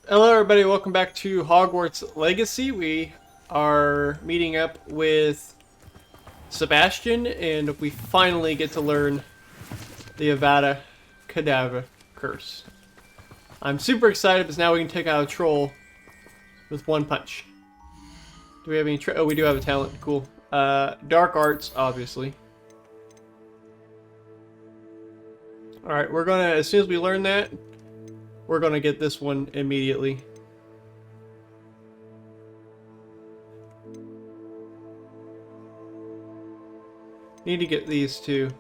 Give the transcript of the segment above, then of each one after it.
Hello, everybody. Welcome back to Hogwarts Legacy. We are meeting up with Sebastian, and we finally get to learn the Avada Kedavra curse. I'm super excited because now we can take out a troll with one punch. Do we have any? Oh, we do have a talent. Cool. Dark arts, obviously. All right, we're gonna as soon as we learn that. We're gonna get this one immediately. Need to get these two.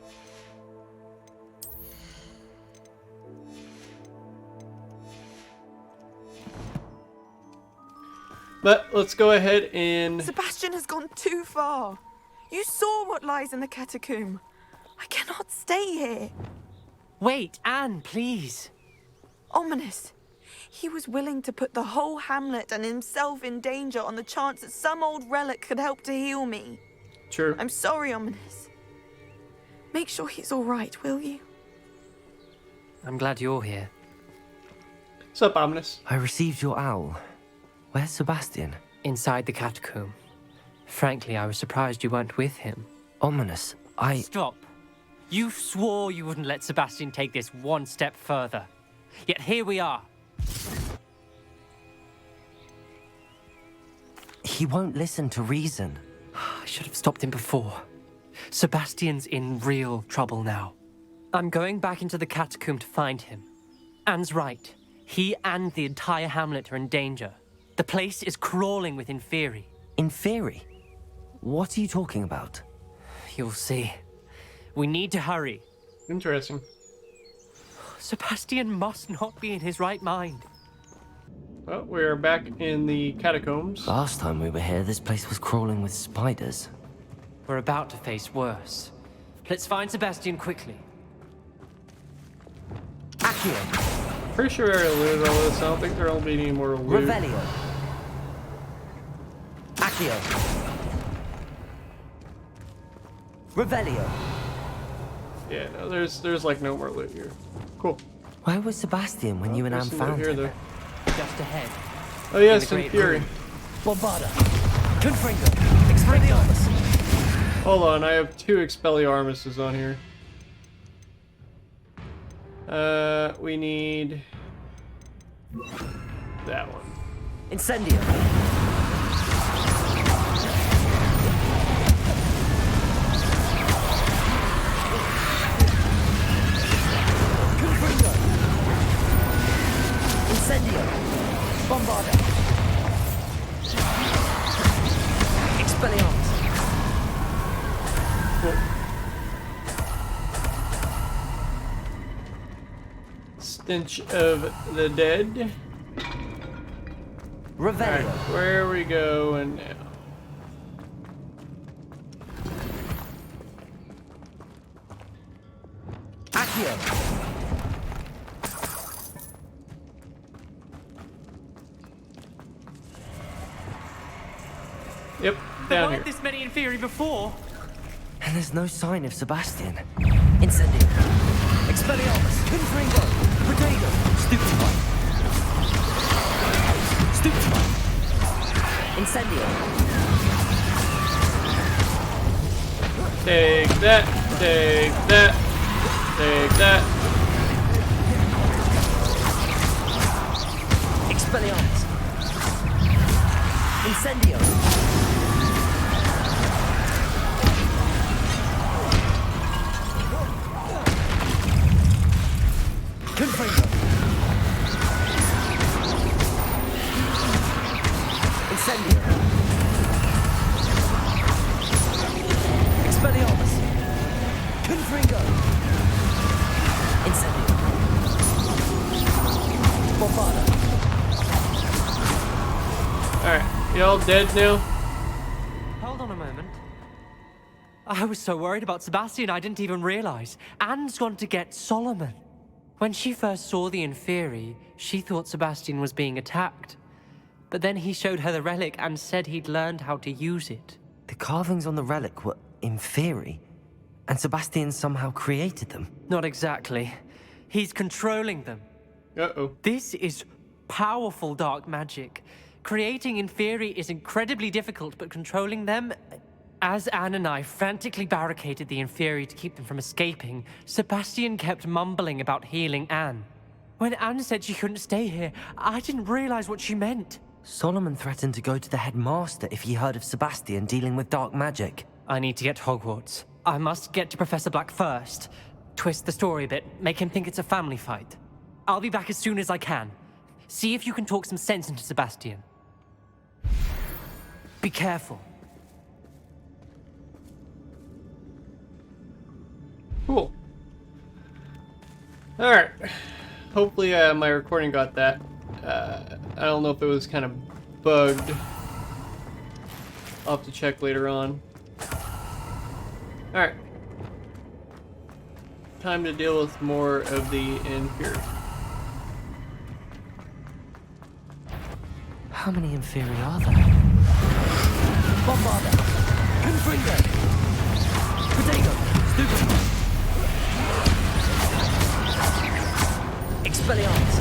But let's go ahead and... Sebastian has gone too far. You saw what lies in the catacomb. I cannot stay here. Wait, Anne, please. Ominous. He was willing to put the whole hamlet and himself in danger on the chance that some old relic could help to heal me. True. I'm sorry, Ominous. Make sure he's all right, will you? I'm glad you're here. What's up, Ominous? I received your owl. Where's Sebastian? Inside the catacomb. Frankly, I was surprised you weren't with him. Ominous, Stop. You swore you wouldn't let Sebastian take this one step further. Yet here we are. He won't listen to reason. I should have stopped him before. Sebastian's in real trouble now. I'm going back into the catacomb to find him. Anne's right. He and the entire hamlet are in danger. The place is crawling with Inferi. Inferi? What are you talking about? You'll see. We need to hurry. Interesting. Sebastian must not be in his right mind. Well, we're back in the catacombs. Last time we were here, this place was crawling with spiders. We're about to face worse. Let's find Sebastian quickly. Accio! Pretty sure I already looted all this. I don't think there'll be any more loot. Revelio! Accio! Revelio! Yeah, no, there's like no more loot here. Cool. Where was Sebastian when you and Anne There's some loot found here, him? though. Just ahead. Oh yes, In the Great Fury. Room. Bombada! Confringo! Expelliarmus! Hold on, I have two Expelliarmuses on here. We need that one. Incendio! Confringo! Incendio! Bombada! Expelliarmus! Cool. Stench of the dead. Alright, Revelio! where are we going now? Accio! Yep, There down weren't here. this many Inferi before. And there's no sign of Sebastian. Incendio! Expelliarmus! Confringo! Potato! Stupefy! Stupefy! Incendio! Take that, take that, take that. Expelliarmus! Incendio! Confringo! Incendio! Expelliarmus! Confringo! Incendio! Bombada! Alright, y'all dead now? Hold on a moment. I was so worried about Sebastian I didn't even realize. Anne's gone to get Solomon. When she first saw the Inferi, she thought Sebastian was being attacked. But then he showed her the relic and said he'd learned how to use it. The carvings on the relic were Inferi, and Sebastian somehow created them. Not exactly. He's controlling them. Uh-oh. This is powerful dark magic. Creating Inferi is incredibly difficult, but controlling them... As Anne and I frantically barricaded the Inferi to keep them from escaping, Sebastian kept mumbling about healing Anne. When Anne said she couldn't stay here, I didn't realize what she meant. Solomon threatened to go to the headmaster if he heard of Sebastian dealing with dark magic. I need to get to Hogwarts. I must get to Professor Black first. Twist the story a bit, make him think it's a family fight. I'll be back as soon as I can. See if you can talk some sense into Sebastian. Be careful. Cool. Alright. Hopefully my recording got that. I don't know if it was kind of bugged. I'll have to check later on. Alright. Time to deal with more of the Inferi. How many Inferi are there? Bombarda! Confringo! Potato! Stupid! Expelliarmus!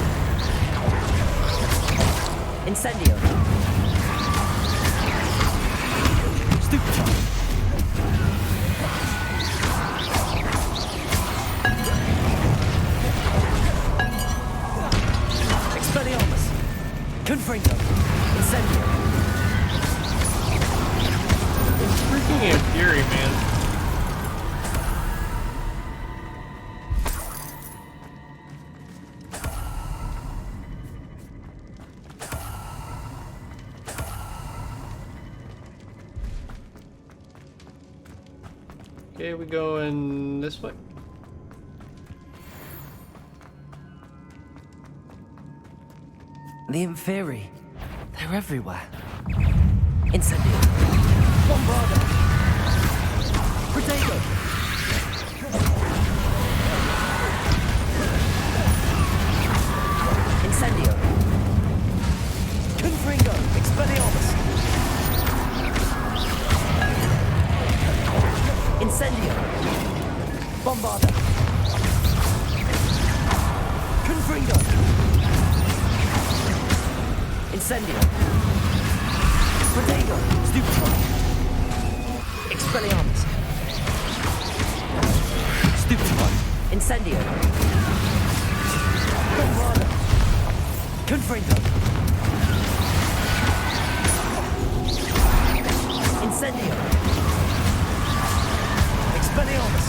Incendio! Stupid! Expelliarmus! Confringo! Incendio! Freaking Inferi, man. Okay, we going this way. The Inferi. They're everywhere. Incendio. Bombarda. Protego. Incendio. Confringo. Expelliarmus. Incendio. Bombarda. Confringo. Incendio. Protego. Stupefy. Expelliarmus. Stupefy. Incendio. Bombarda. Confringo. Incendio. Expelliarmus.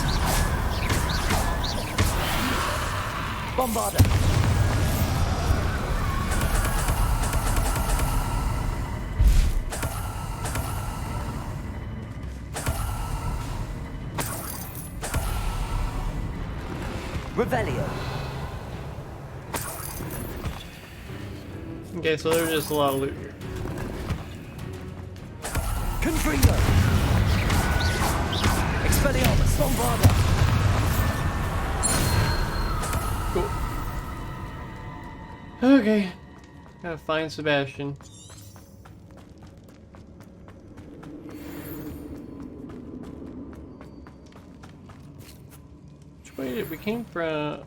Bombarda. Revelio. Okay, so there's just a lot of loot here. Confringo. Expelliarmus. Bombarda. Cool. Okay. Gotta find Sebastian. Which way did we came from?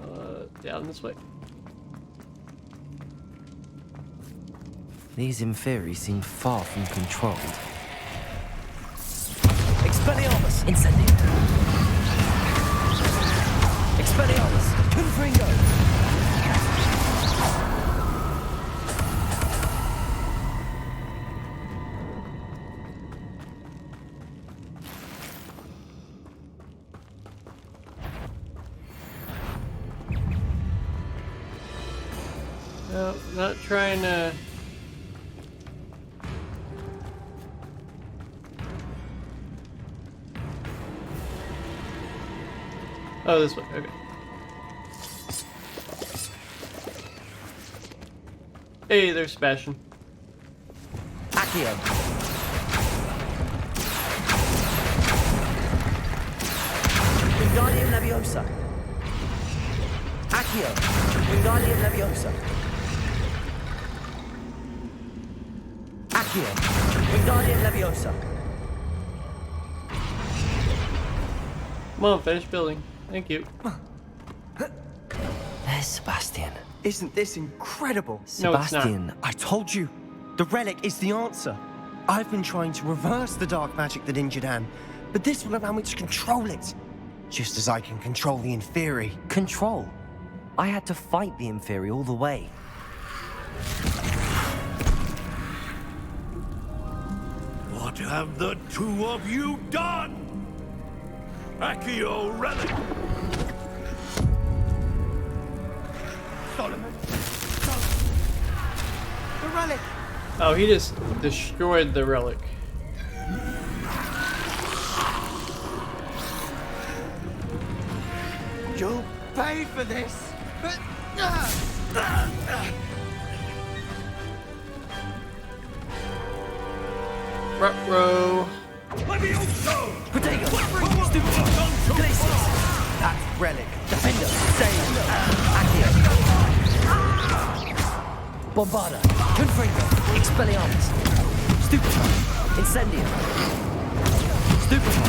Down this way. These Inferi seem far from controlled. Expelliarmus! Incendio. Expelliarmus! Confringo! No, not trying to. Oh, this way. Okay. Hey, there's Sebastian. Accio. Wingardium Leviosa. Accio. Wingardium Leviosa. Accio. Wingardium Leviosa. Come on, finish building. Thank you. There's Sebastian. Isn't this incredible? No, it's not. Sebastian, I told you, the relic is the answer. I've been trying to reverse the dark magic that injured Anne, but this will allow me to control it. Just as I can control the Inferi. control. I had to fight the Inferi all the way. What have the two of you done? Accio relic! Solomon! The relic! Oh, he just destroyed the relic. You'll pay for this! Ruh-roh. Levioso! Potato! Stupid! Glacius! That relic! Defender! Save! Accio! Bombarda, Confringo, Expelliarmus, Stupefy, Incendio, Stupefy.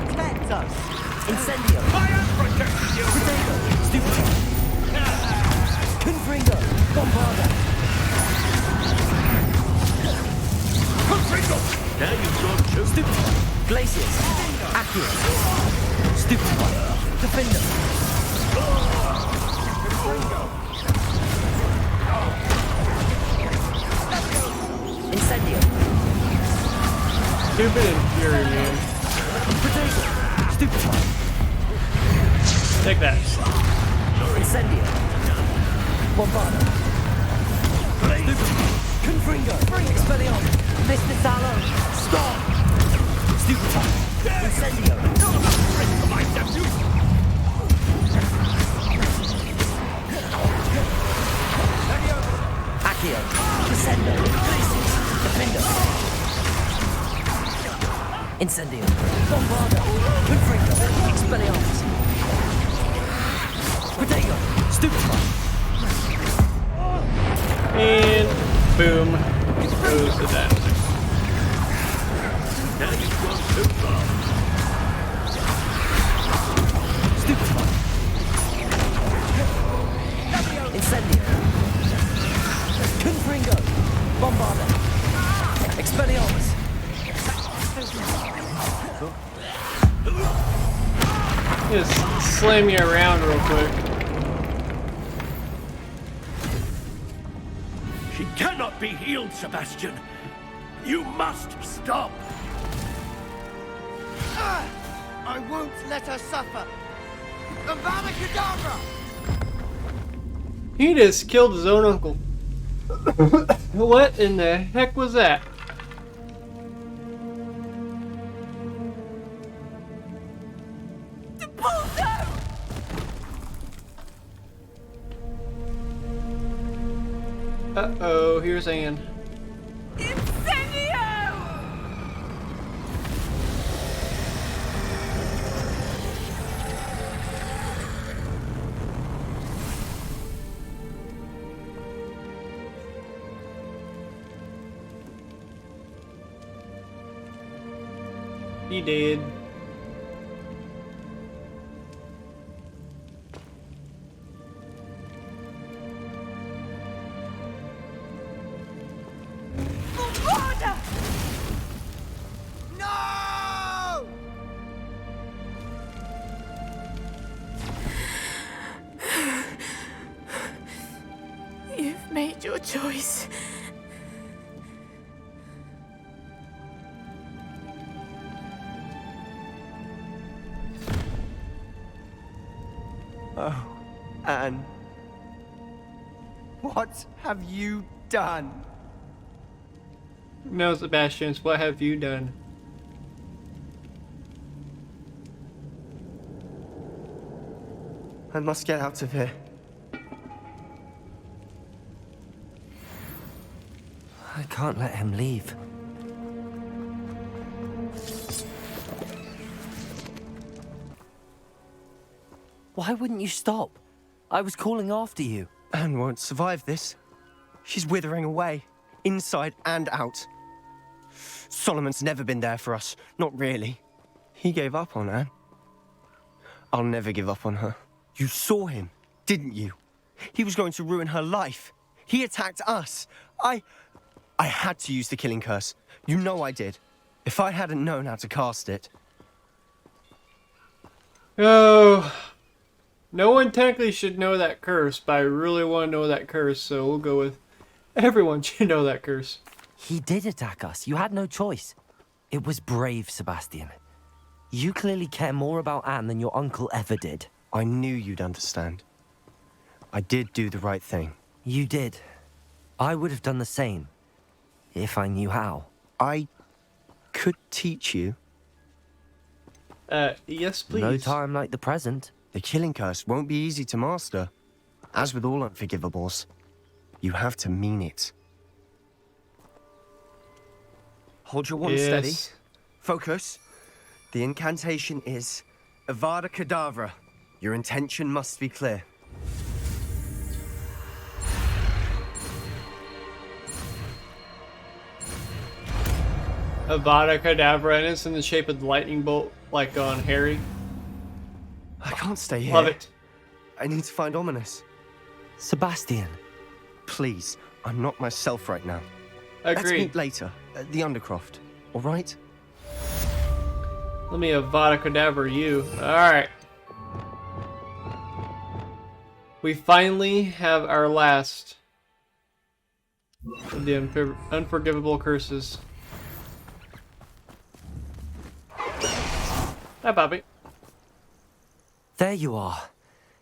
Protect us! Incendio, I am protecting you! Potato, Stupefy, Confringo, Bombarda, Confringo! Now you've got two. Stupefy, Glacius, Accio, Stupefy, Defender, Incendio, Stupid and Fury, man. Potato, Stupefy, Take that. Incendio, Bombarda, Stupefy, Confringo, Expelliarmus, Mr. Sallow, stop! Stupefy, Incendio, My nephew! Accio, Descendo, Glacius, Defender, Incendio, Bombarda, Confringo, Expelliarmus, Potato, Stupefy, And boom. Goes to that. Now you've gone too far. Stupefy, Incendio, Confringo, Bombarda, Expelliarmus, Just slam you around real quick. She cannot be healed, Sebastian. You must stop. I won't let her suffer! Avada Kedavra! He just killed his own uncle. What in the heck was that? Uh-oh, here's Anne. Incendio! He did. Avada! No! You've made your choice. Oh, Anne. What have you done? No, Sebastian, what have you done? I must get out of here. I can't let him leave. Why wouldn't you stop? I was calling after you. Anne won't survive this. She's withering away, inside and out. Solomon's never been there for us, not really. He gave up on Anne. I'll never give up on her. You saw him, didn't you? He was going to ruin her life. He attacked us. I had to use the killing curse. You know I did. If I hadn't known how to cast it... Oh, no one technically should know that curse, but I really want to know that curse, so we'll go with everyone should know that curse. He did attack us. You had no choice. It was brave, Sebastian. You clearly care more about Anne than your uncle ever did. I knew you'd understand. I did do the right thing. You did. I would have done the same, if I knew how. I could teach you. Yes, please. No time like the present. The killing curse won't be easy to master. As with all unforgivables, you have to mean it. Hold your wand steady. Focus. The incantation is Avada Kedavra. Your intention must be clear. Avada Kedavra, and it's in the shape of the lightning bolt, like on Harry. I can't stay here. Love it. I need to find Ominous. Sebastian. Please, I'm not myself right now. Let's Agreed. meet later at the Undercroft, all right? Let me Avada Kedavra you. Alright. We finally have our last of the unforgivable curses. Hi, Bobby. There you are.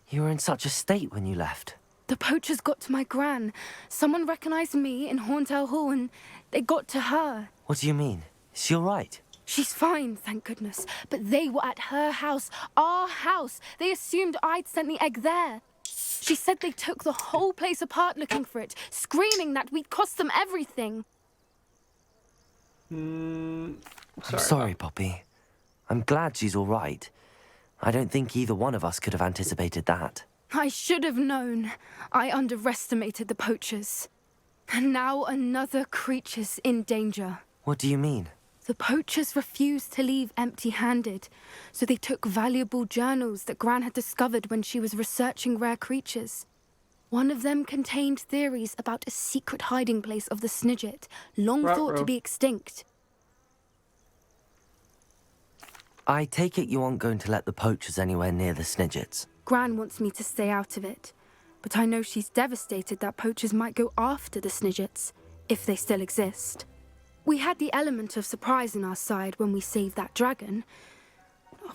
You were in such a state when you left. The poachers got to my gran. Someone recognized me in Horntail Hall and they got to her. What do you mean? Is she all right? She's fine, thank goodness. But they were at her house, our house. They assumed I'd sent the egg there. She said they took the whole place apart looking for it, screaming that we'd cost them everything. I'm sorry, Poppy. I'm glad she's all right. I don't think either one of us could have anticipated that. I should have known. I underestimated the poachers. And now another creature's in danger. What do you mean? The poachers refused to leave empty-handed, so they took valuable journals that Gran had discovered when she was researching rare creatures. One of them contained theories about a secret hiding place of the Snidget, long thought to be extinct. I take it you aren't going to let the poachers anywhere near the Snidgets. Gran wants me to stay out of it, but I know she's devastated that poachers might go after the Snidgets, if they still exist. We had the element of surprise on our side when we saved that dragon,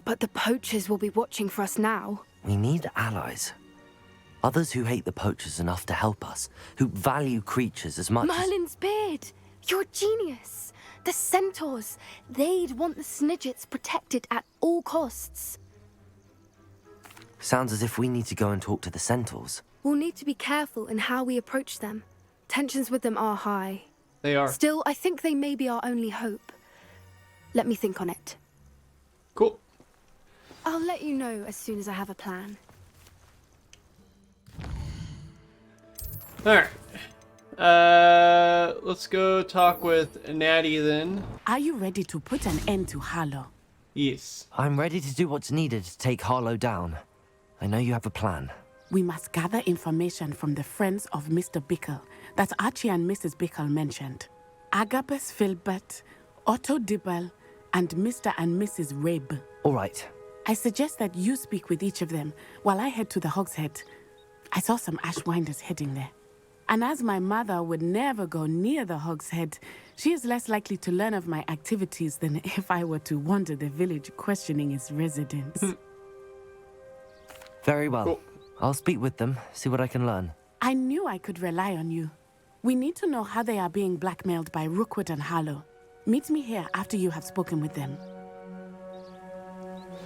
but the poachers will be watching for us now. We need allies. Others who hate the poachers enough to help us, who value creatures as much Merlin's beard! You're a genius! The centaurs! They'd want the Snidgets protected at all costs. Sounds as if we need to go and talk to the centaurs. We'll need to be careful in how we approach them. Tensions with them are high. They are. Still, I think they may be our only hope. Let me think on it. Cool. I'll let you know as soon as I have a plan. Alright. Let's go talk with Natty then. Are you ready to put an end to Harllow? Yes. I'm ready to do what's needed to take Harllow down. I know you have a plan. We must gather information from the friends of Mr. Bickle that Archie and Mrs. Bickle mentioned. Agabus Filbert, Otto Dibble, and Mr. and Mrs. Rabe. All right. I suggest that you speak with each of them while I head to the Hogshead. I saw some Ashwinders heading there. And as my mother would never go near the Hogshead, she is less likely to learn of my activities than if I were to wander the village questioning its residents. Very well. Cool. I'll speak with them, see what I can learn. I knew I could rely on you. We need to know how they are being blackmailed by Rookwood and Harllow. Meet me here after you have spoken with them.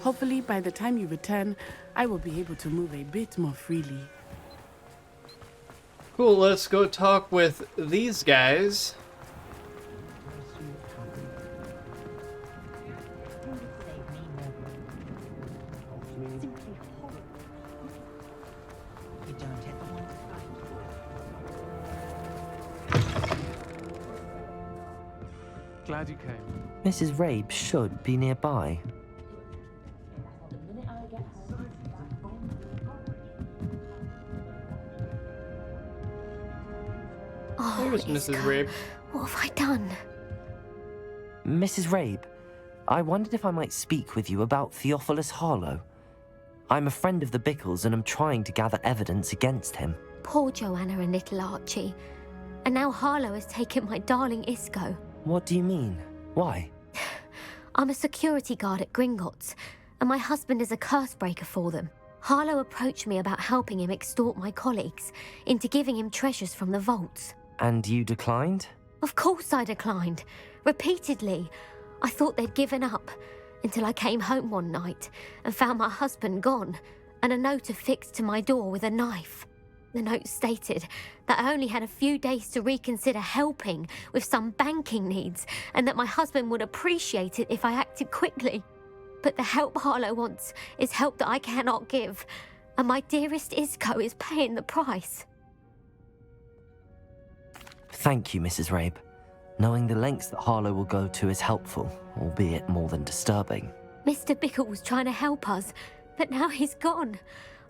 Hopefully, by the time you return, I will be able to move a bit more freely. Cool, let's go talk with these guys. Glad you came. Mrs. Rabe should be nearby. was Mrs. Rabe. What have I done? Mrs. Rabe, I wondered if I might speak with you about Theophilus Harllow. I'm a friend of the Bickles and I'm trying to gather evidence against him. Poor Joanna and little Archie. And now Harlow has taken my darling Isco. What do you mean? Why? I'm a security guard at Gringotts, and my husband is a curse breaker for them. Harlow approached me about helping him extort my colleagues into giving him treasures from the vaults. And you declined? Of course I declined. Repeatedly. I thought they'd given up, until I came home one night and found my husband gone, and a note affixed to my door with a knife. The note stated that I only had a few days to reconsider helping with some banking needs, and that my husband would appreciate it if I acted quickly. But the help Harlow wants is help that I cannot give, and my dearest Isco is paying the price. Thank you, Mrs. Rabe. Knowing the lengths that Harlow will go to is helpful, albeit more than disturbing. Mr. Bickle was trying to help us, but now he's gone.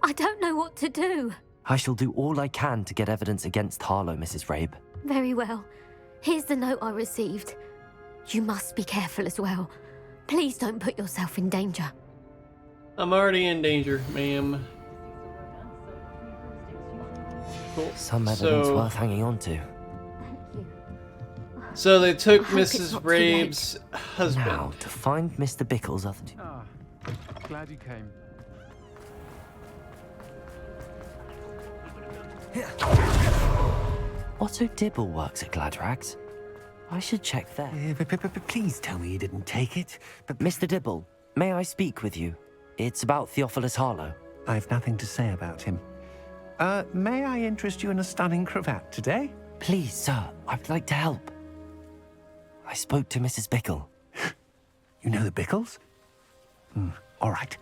I don't know what to do. I shall do all I can to get evidence against Harlow, Mrs. Rabe. Very well. Here's the note I received. You must be careful as well. Please don't put yourself in danger. I'm already in danger, ma'am. Cool. Some evidence worth hanging on to. So they took I hope it's Mrs. not too late. Rabe's husband. Now, to find Mr. Bickle's other... Ah, glad you came. Otto Dibble works at Gladrags. I should check there. Please tell me you didn't take it. But Mr. Dibble, may I speak with you? It's about Theophilus Harlow. I've nothing to say about him. May I interest you in a stunning cravat today? Please, sir, I'd like to help. I spoke to Mrs. Bickle. You know the Bickles? All right.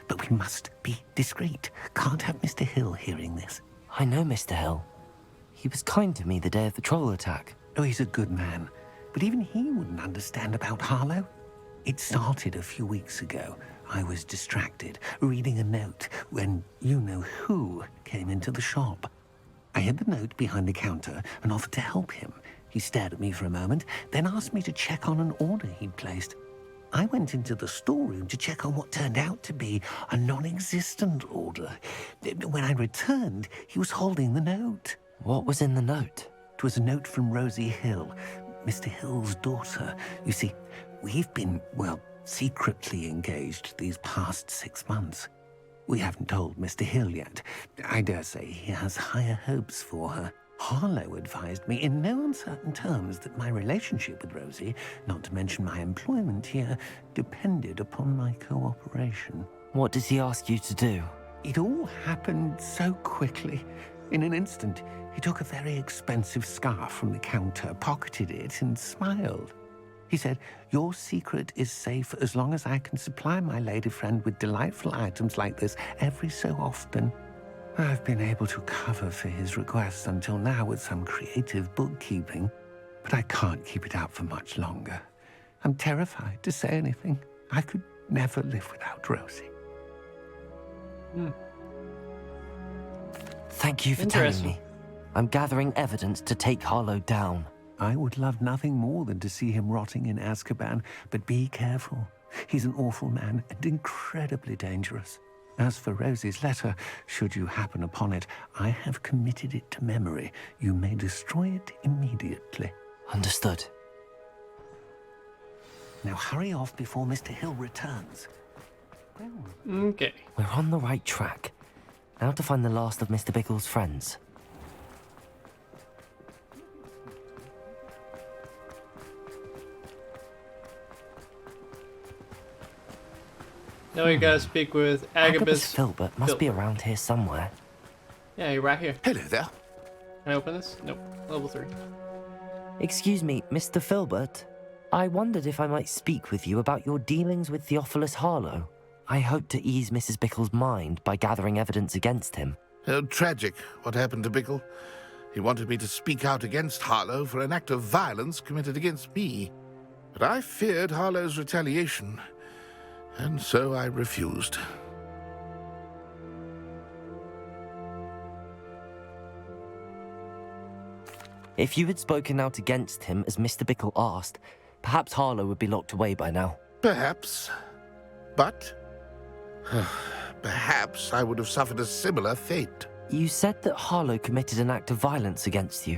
But we must be discreet. Can't have Mr. Hill hearing this. I know Mr. Hill. He was kind to me the day of the troll attack. Oh, he's a good man. But even he wouldn't understand about Harlow. It started a few weeks ago. I was distracted, reading a note, when you-know-who came into the shop. I hid the note behind the counter and offered to help him. He stared at me for a moment, then asked me to check on an order he'd placed. I went into the storeroom to check on what turned out to be a non-existent order. When I returned, he was holding the note. What was in the note? It was a note from Rosie Hill, Mr. Hill's daughter. You see, we've been, well, secretly engaged these past 6 months. We haven't told Mr. Hill yet. I dare say he has higher hopes for her. Harlow advised me in no uncertain terms that my relationship with Rosie, not to mention my employment here, depended upon my cooperation. What does he ask you to do? It all happened so quickly. In an instant, he took a very expensive scarf from the counter, pocketed it, and smiled. He said, "Your secret is safe as long as I can supply my lady friend with delightful items like this every so often." I've been able to cover for his requests until now with some creative bookkeeping, but I can't keep it up for much longer. I'm terrified to say anything. I could never live without Rosie. Thank you for telling me. I'm gathering evidence to take Harlow down. I would love nothing more than to see him rotting in Azkaban, but be careful. He's an awful man and incredibly dangerous. As for Rosie's letter, should you happen upon it, I have committed it to memory. You may destroy it immediately. Understood. Now hurry off before Mr. Hill returns. Okay. We're on the right track. Now to find the last of Mr. Bickle's friends. Now we gotta speak with Agabus Filbert must be around here somewhere. Yeah, you're right here. Hello there. Can I open this? Nope. Level 3. Excuse me, Mr. Filbert. I wondered if I might speak with you about your dealings with Theophilus Harlow. I hope to ease Mrs. Bickle's mind by gathering evidence against him. Oh, tragic what happened to Bickle. He wanted me to speak out against Harlow for an act of violence committed against me. But I feared Harlow's retaliation, and so I refused. If you had spoken out against him as Mr. Bickle asked, perhaps Harlow would be locked away by now. Perhaps. But perhaps I would have suffered a similar fate. You said that Harlow committed an act of violence against you.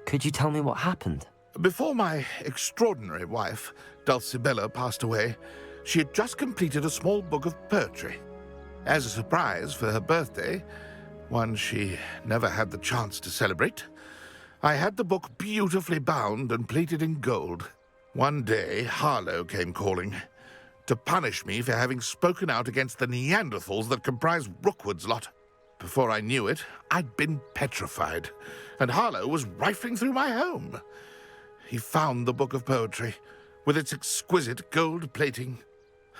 Could you tell me what happened? Before my extraordinary wife, Dulcibella, passed away, she had just completed a small book of poetry. As a surprise for her birthday, one she never had the chance to celebrate, I had the book beautifully bound and plated in gold. One day, Harlow came calling to punish me for having spoken out against the Neanderthals that comprise Rookwood's lot. Before I knew it, I'd been petrified, and Harlow was rifling through my home. He found the book of poetry, with its exquisite gold plating.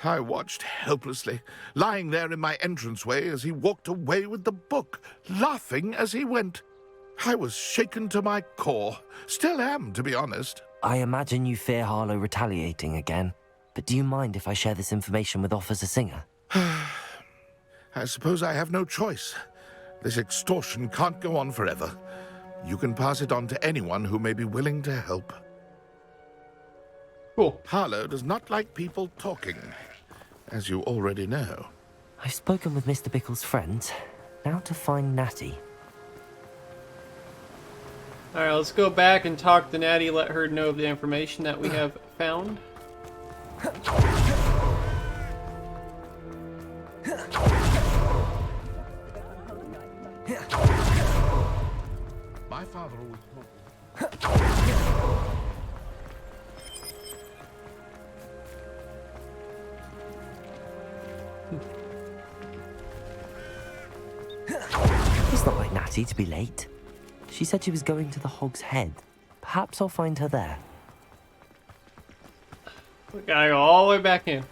I watched helplessly, lying there in my entranceway as he walked away with the book, laughing as he went. I was shaken to my core. Still am, to be honest. I imagine you fear Harlow retaliating again, but do you mind if I share this information with Officer Singer? I suppose I have no choice. This extortion can't go on forever. You can pass it on to anyone who may be willing to help. Cool. Harlow does not like people talking, as you already know. I've spoken with Mr. Bickle's friends. Now to find Natty. Alright, let's go back and talk to Natty, let her know of the information that we have found. My father always told me. It's not like Natty to be late. She said she was going to the Hog's Head. Perhaps I'll find her there. We gotta go all the way back in.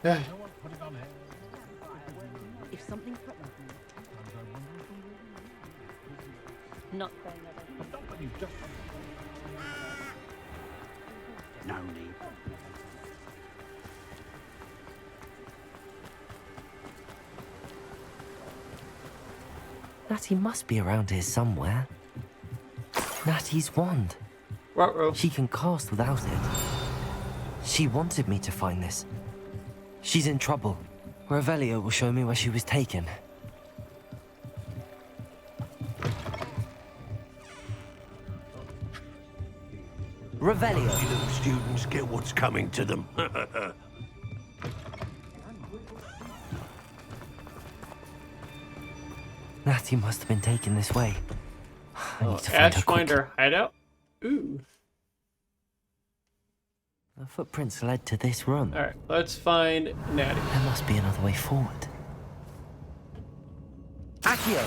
If something threatens me, not no need. Natty must be around here somewhere. Natty's wand. Ruh-roh. She can cast without it. She wanted me to find this. She's in trouble. Revelio will show me where she was taken. Revelio! You little students get what's coming to them. Natty must have been taken this way. I need to find her quick. Ashfinder hideout? Ooh. The footprints led to this room. Alright, let's find Natty. There must be another way forward. Accio!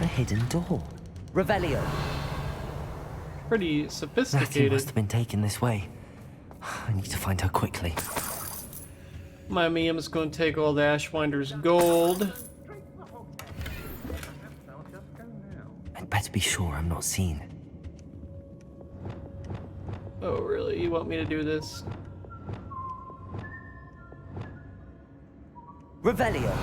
A hidden door. Revelio! Pretty Natty sophisticated. must have been taken this way. I need to find her quickly. My Miam's gonna take all the Ashwinder's gold. I'd better be sure I'm not seen. Oh, really? You want me to do this? Revelio!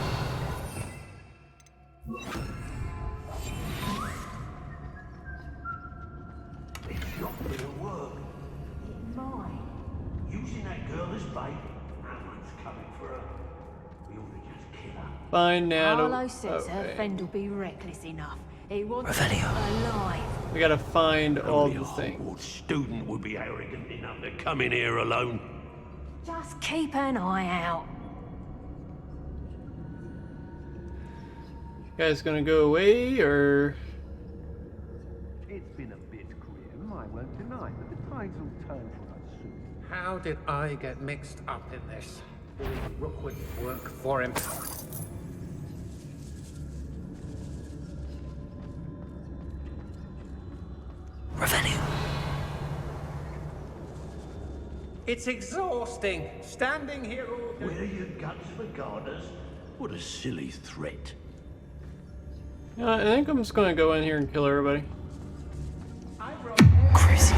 It's not gonna work. It might. Using that girl as bait. Someone's coming for her. We ought to just kill her. Find Natty. Harlow says her friend will be reckless enough. He wants her Revelio. alive. We gotta find all Only the a things. Hogwarts student would be arrogant enough to come in here alone. Just keep an eye out. You guys gonna go away, or...? It's been a bit grim, I won't deny, but the tides will turn for us soon. How did I get mixed up in this? Doing Rookwood work for him. Revelio! It's exhausting, standing here all day. Where are your guts for garters? What a silly threat. I think I'm just gonna go in here and kill everybody. Crazy.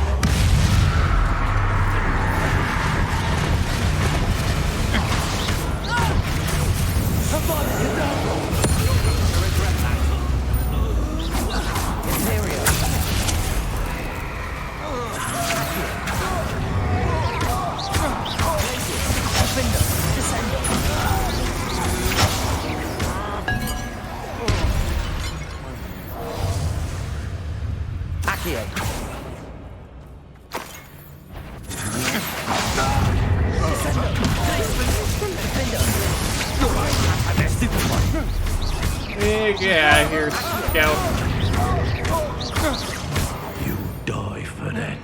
Hey, get out of here, Scout. You die for that.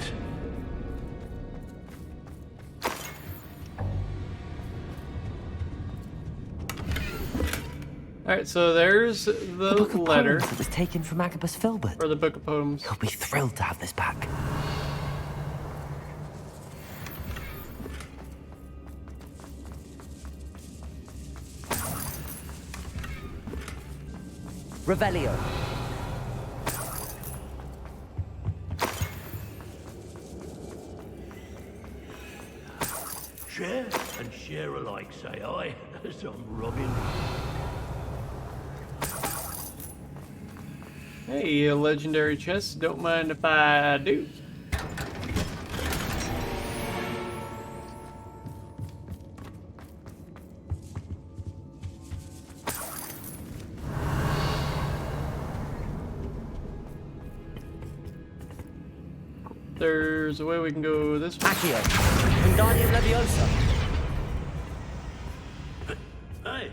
Alright, so there's the book of letter. poems that was taken from Agabus Filbert. Or the book of poems. He'll be thrilled to have this back. Revelio. Share and share alike, say I, as I'm robbing. Hey, a legendary chest. Don't mind if I do. There's a way we can go this way. Accio. Wingardium Leviosa. Hey,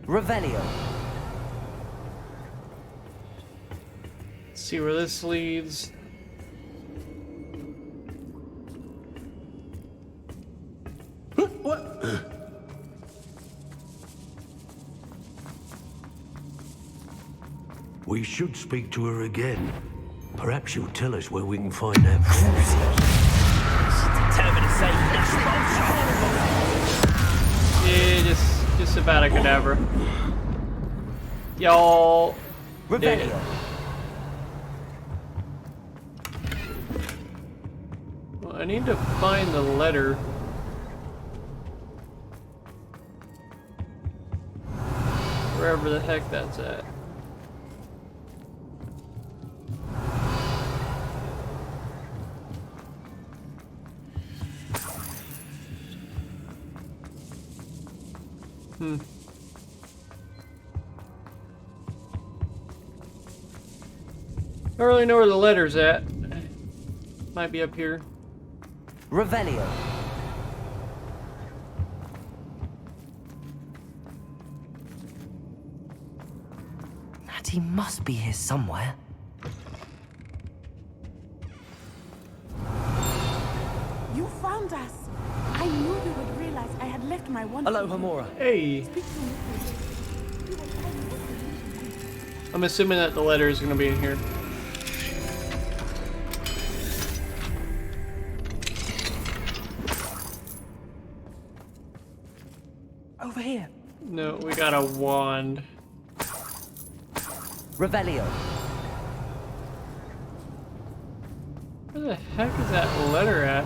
Revelio. Let's see where this leads. we should speak to her again. Perhaps she'll tell us where we can find that crucifix. Determined to say Yeah, just about a Kedavra. Y'all. Revelio. Well, I need to find the letter. Wherever the heck that's at. I don't really know where the letter's at. Might be up here. Revelio. Natty must be here somewhere. You found us. I knew you would realize I had left my wand. Hello, Hamora. Hey. I'm assuming that the letter is going to be in here. Over here. No, we got a wand. Revelio. Where the heck is that letter at?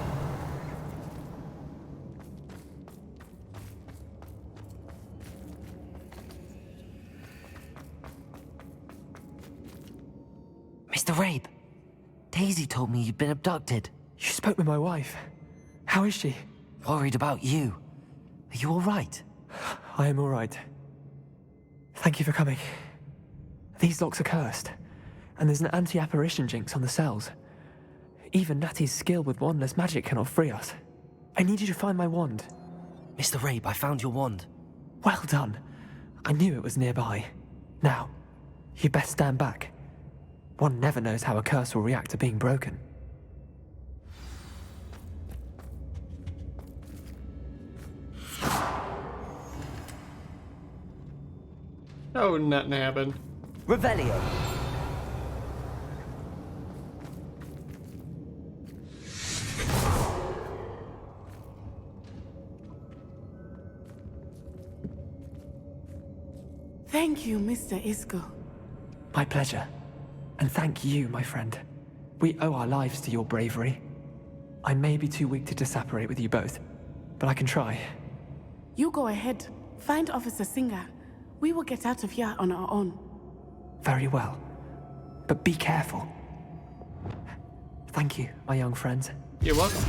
Mr. Rabe, Daisy told me you'd been abducted. You spoke with my wife. How is she? Worried about you. Are you all right? I am all right. Thank you for coming. These locks are cursed, and there's an anti-apparition jinx on the cells. Even Natty's skill with wandless magic cannot free us. I need you to find my wand. Mr. Rabe, I found your wand. Well done. I knew it was nearby. Now, you best stand back. One never knows how a curse will react to being broken. Oh, nothing happened. Revelio. Thank you, Mr. Isco. My pleasure. And thank you, my friend. We owe our lives to your bravery. I may be too weak to disapparate with you both, but I can try. You go ahead. Find Officer Singer. We will get out of here on our own. Very well. But be careful. Thank you, my young friends. You're welcome.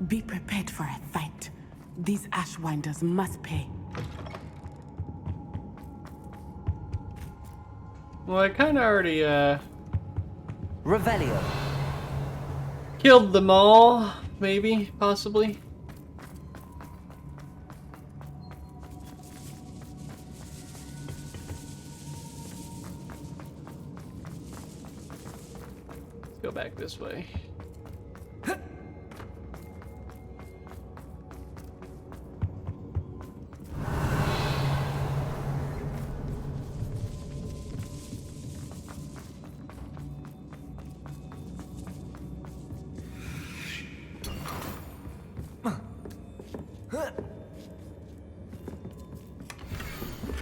Be prepared for a fight. These Ashwinders must pay. Well, I kind of already, Revelio. killed them all, maybe, possibly. Let's go back this way.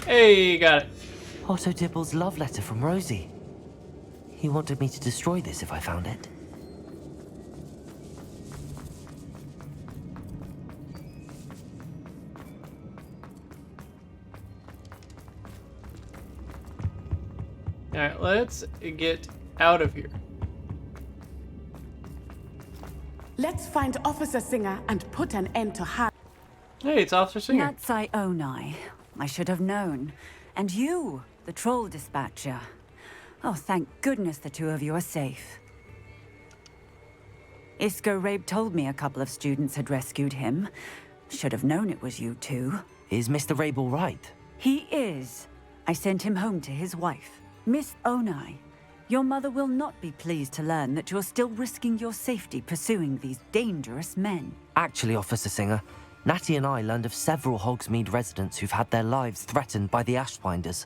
Hey, got it. Otto Dibble's love letter from Rosie. He wanted me to destroy this if I found it. Alright, let's get out of here. Let's find Officer Singer and put an end to Harllow. Hey, it's Officer Singer. Natsai Onai. I should have known. And you, the troll dispatcher. Oh, thank goodness the two of you are safe. Isco Rabe told me a couple of students had rescued him. Should have known it was you two. Is Mr. Rabe all right? He is. I sent him home to his wife. Miss Onai, your mother will not be pleased to learn that you're still risking your safety pursuing these dangerous men. Actually, Officer Singer, Natty and I learned of several Hogsmeade residents who've had their lives threatened by the Ashwinders.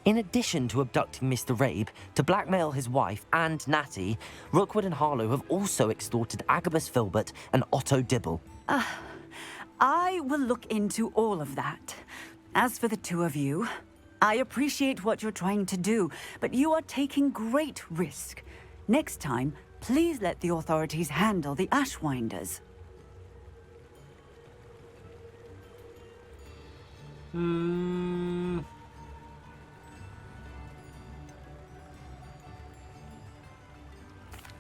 In addition to abducting Mr. Rabe to blackmail his wife and Natty, Rookwood and Harlow have also extorted Agabus Filbert and Otto Dibble. I will look into all of that. As for the two of you, I appreciate what you're trying to do, but you are taking great risk. Next time, please let the authorities handle the Ashwinders.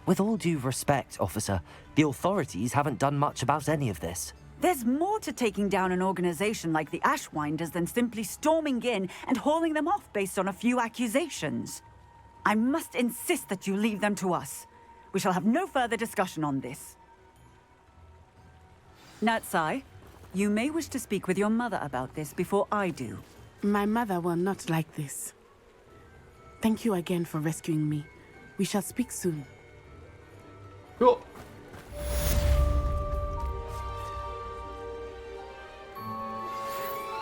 With all due respect, officer, the authorities haven't done much about any of this. There's more to taking down an organization like the Ashwinders than simply storming in and hauling them off based on a few accusations. I must insist that you leave them to us. We shall have no further discussion on this. Natsai, you may wish to speak with your mother about this before I do. My mother will not like this. Thank you again for rescuing me. We shall speak soon. Cool.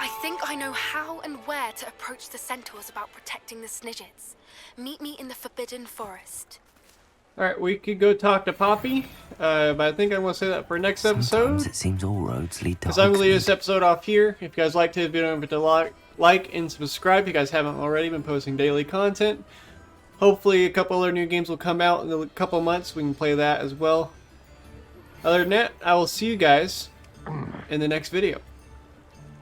I think I know how and where to approach the centaurs about protecting the Snidgets. Meet me in the Forbidden Forest. Alright, we could go talk to Poppy, but I think I'm going to say that for next episode. Sometimes it seems all roads lead to Because I'm going to leave Hogsmeade. this episode off here. If you guys liked it, don't forget to like and subscribe if you guys haven't already. Been posting daily content. Hopefully a couple other new games will come out in a couple months. We can play that as well. Other than that, I will see you guys in the next video.